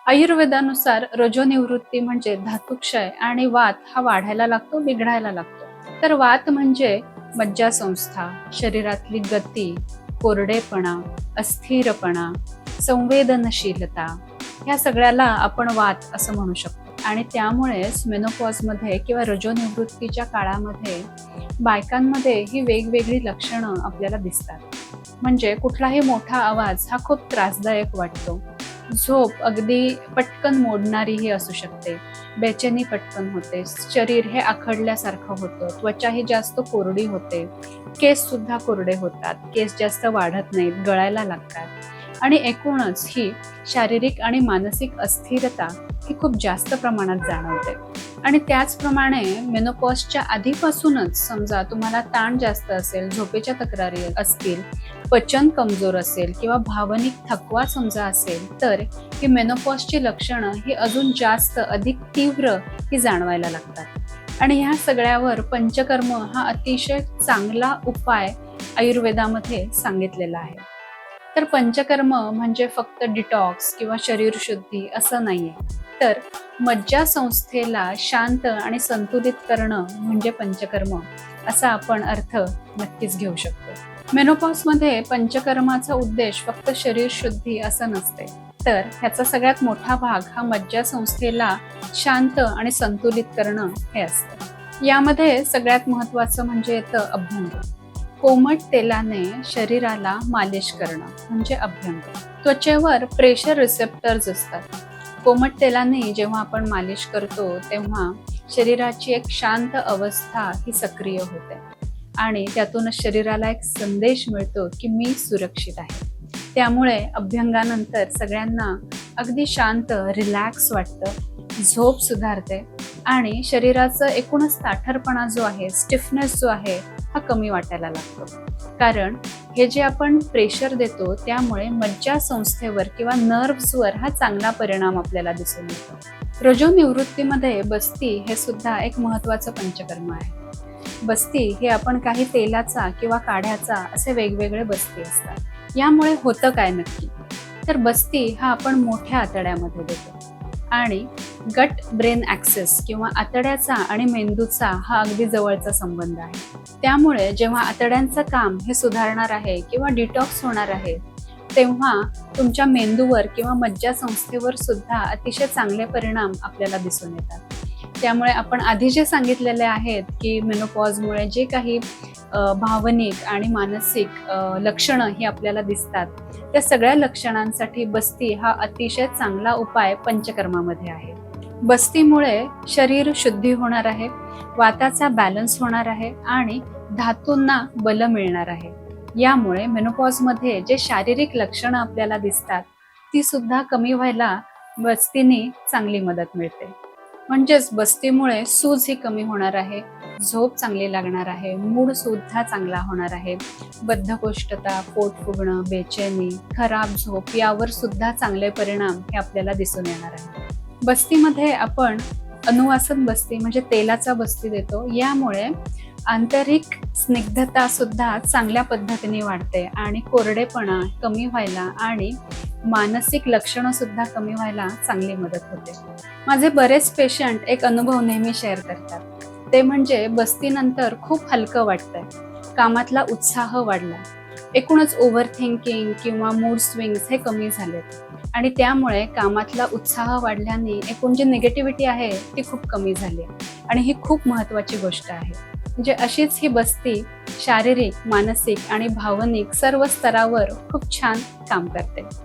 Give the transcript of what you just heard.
आयुर्वेदानुसार रजोनिवृत्ती म्हणजे धातुक्षय आणि वात हा वाढायला लागतो, बिघडायला लागतो. तर वात म्हणजे मज्जासंस्था, शरीरातली गती, कोरडेपणा, अस्थिरपणा, संवेदनशीलता, ह्या सगळ्याला आपण वात असं म्हणू शकतो. आणि त्यामुळेच मेनोपॉजमध्ये किंवा रजोनिवृत्तीच्या काळामध्ये बायकांमध्ये ही वेगवेगळी लक्षणं आपल्याला दिसतात. म्हणजे कुठलाही मोठा आवाज हा खूप त्रासदायक वाटतो. झोप अगदी पटकन मोडणारीही असू शकते. बेचैनी पटकन होते. शरीर हे आखडल्यासारखं होतं. त्वचा ही जास्त कोरडी होते. केस सुद्धा कोरडे होतात. केस जास्त वाढत नाहीत, गळायला लागतात. आणि एकूणच ही शारीरिक आणि मानसिक अस्थिरता ही खूप जास्त प्रमाणात जाणवते. आणि त्याचप्रमाणे मेनोपॉजच्या आधीपासूनच समजा तुम्हाला ताण जास्त असेल, झोपेच्या तक्रारी असतील, पचन कमजोर असेल किंवा भावनिक थकवा समजा असेल, तर ही मेनोपॉजची लक्षणं ही अजून जास्त अधिक तीव्र ही जाणवायला लागतात. आणि ह्या सगळ्यावर पंचकर्म हा अतिशय चांगला उपाय आयुर्वेदामध्ये सांगितलेला आहे. तर पंचकर्म म्हणजे फक्त डिटॉक्स किंवा शरीर शुद्धी असं नाहीये. तर मज्जासंस्थेला शांत आणि संतुलित करणं म्हणजे पंचकर्म असा आपण अर्थ नक्कीच घेऊ शकतो. मेनोपॉजमध्ये पंचकर्माचा उद्देश फक्त शरीर शुद्धी असं नसते, तर ह्याचा सगळ्यात मोठा भाग हा मज्जासंस्थेला शांत आणि संतुलित करणं हे असतं. यामध्ये सगळ्यात महत्त्वाचं म्हणजे येतं अभ्यंग. कोमट तेलाने शरीराला मालिश करणं म्हणजे अभ्यंग. त्वचेवर प्रेशर रिसेप्टर्स असतात. कोमट तेलाने जेव्हा आपण मालिश करतो तेव्हा शरीराची एक शांत अवस्था ही सक्रिय होते आणि त्यातूनच शरीराला एक संदेश मिळतो की मी सुरक्षित आहे. त्यामुळे अभ्यंगानंतर सगळ्यांना अगदी शांत, रिलॅक्स वाटतं, झोप सुधारते आणि शरीराचं एकूणच ताठरपणा जो आहे, स्टिफनेस जो आहे हा कमी वाटायला लागतो. कारण हे जे आपण प्रेशर देतो त्यामुळे मज्जासंस्थेवर किंवा नर्व्हजवर हा चांगला परिणाम आपल्याला दिसून येतो. रजोनिवृत्तीमध्ये बस्ती हे सुद्धा एक महत्त्वाचं पंचकर्म आहे. बस्ती हे आपण काही तेलाचा किंवा काढ्याचा असे वेगवेगळे बस्ती असतात. यामुळे होतं काय नक्की? तर बस्ती हा आपण मोठ्या आतड्यामध्ये देतो आणि गट ब्रेन ॲक्सेस किंवा आतड्याचा आणि मेंदूचा हा अगदी जवळचा संबंध आहे. त्यामुळे जेव्हा आतड्यांचं काम हे सुधारणार आहे किंवा डिटॉक्स होणार आहे, तेव्हा तुमच्या मेंदूवर किंवा मज्जासंस्थेवर सुद्धा अतिशय चांगले परिणाम आपल्याला दिसून येतात. त्यामुळे आपण आधी जे सांगितलेले आहेत की मेनोपॉजमुळे जे काही भावनिक आणि मानसिक लक्षणं ही आपल्याला दिसतात, त्या सगळ्या लक्षणांसाठी बस्ती हा अतिशय चांगला उपाय पंचकर्मामध्ये आहे. बस्तीमुळे शरीर शुद्धी होणार आहे, वाताचा बॅलन्स होणार आहे आणि धातूंना बल मिळणार आहे. यामुळे मेनोपॉजमध्ये जे शारीरिक लक्षणं आपल्याला दिसतात ती सुद्धा कमी व्हायला बस्तीने चांगली मदत मिळते. म्हणजेच बस्तीमुळे सूज ही कमी होणार आहे, झोप चांगली लागणार आहे, मूड सुद्धा चांगला होणार आहे. बद्धकोष्ठता, पोट फुगणं, बेचैनी, खराब झोप यावर सुद्धा चांगले परिणाम हे आपल्याला दिसून येणार आहे. बस्तीमध्ये आपण अनुवासन बस्ती म्हणजे तेलाचा बस्ती देतो. यामुळे आंतरिक स्निग्धता सुद्धा चांगल्या पद्धतीने वाढते आणि कोरडेपणा कमी व्हायला आणि मानसिक लक्षणं सुद्धा कमी व्हायला चांगली मदत होते. माझे बरेच पेशंट एक अनुभव नेहमी शेअर करतात. ते म्हणजे बस्तीनंतर खूप हलकं वाटतंय, कामातला उत्साह वाढला, एकूणच ओव्हर थिंकिंग किंवा मूड स्विंग्स हे कमी झालेत आणि त्यामुळे कामातला उत्साह वाढल्याने एकूण जी निगेटिव्हिटी आहे ती खूप कमी झाली आणि ही खूप महत्त्वाची गोष्ट आहे. म्हणजे अशीच ही बस्ती शारीरिक, मानसिक आणि भावनिक सर्व स्तरावर खूप छान काम करते.